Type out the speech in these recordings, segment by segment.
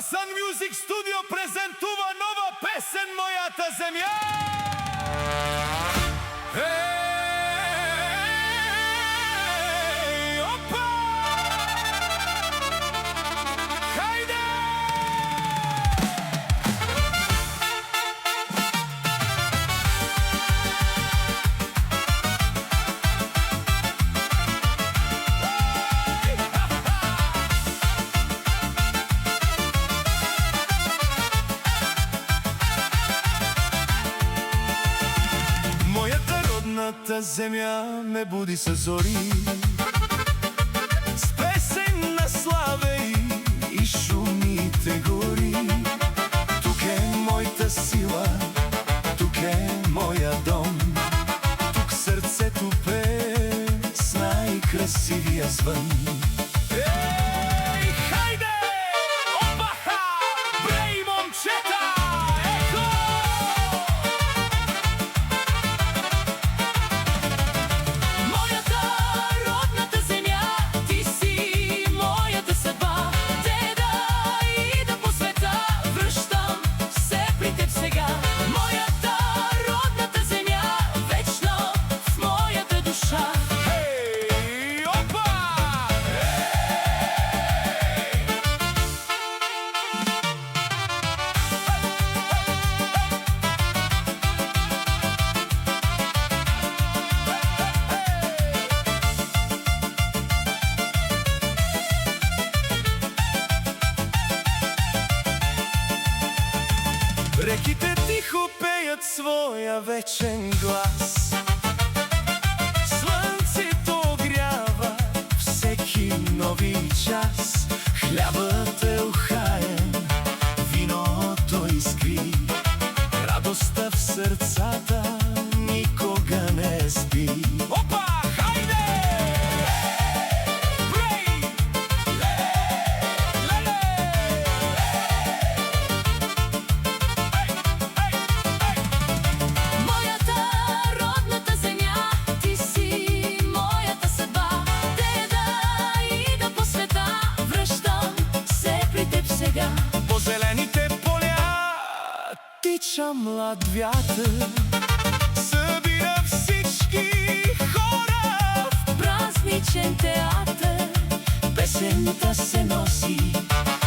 Sun Music Studio презентува нова песен "Моята земя". Ей, опа! Хайде! Моята земя ме буди със зори, с песен на славе и шумите гори. Тук е моята сила, тук е моя дом, тук сърцето пее с най-красивия звън. Ей, хайде! Опаха! Брей, момчета! Реките тихо пеят своя вечен глас, слънцето огрява всеки нови час. Хлябът е ухаен, виното искри, радостта в сърцата никога не спи. Опа! Хайде! По зелените поля тича млад вятър, събира всички хора в празничен театър. Песента се носи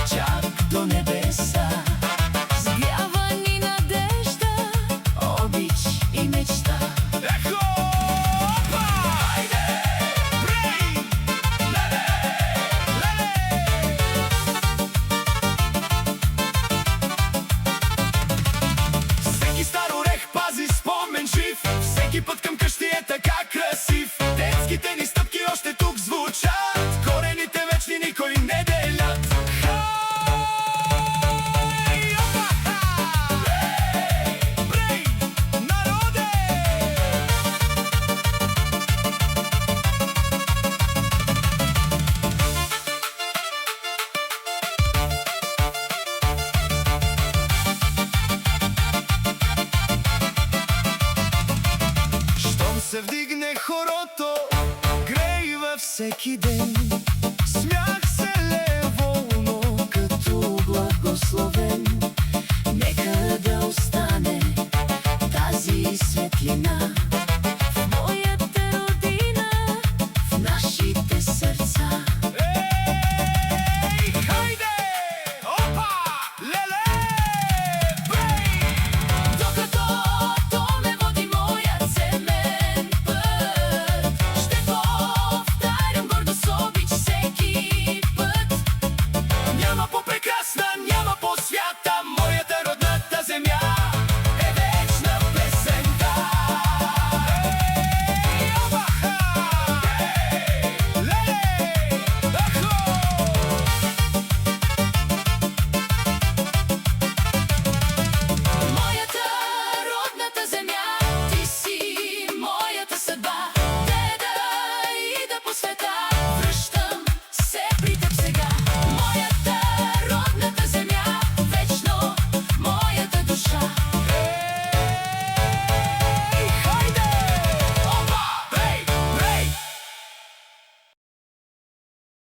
чак до небеса, сгрява ни надежда, обич и мечта. Всеки път към къщи е така красив, детските ни стъпки още тук звучат, корените вечни никой не делят. Хай! Брей, народе! Се вдигне хорото, грейва всеки ден, смях се лее волно като благословен. Нека да остане тази светлина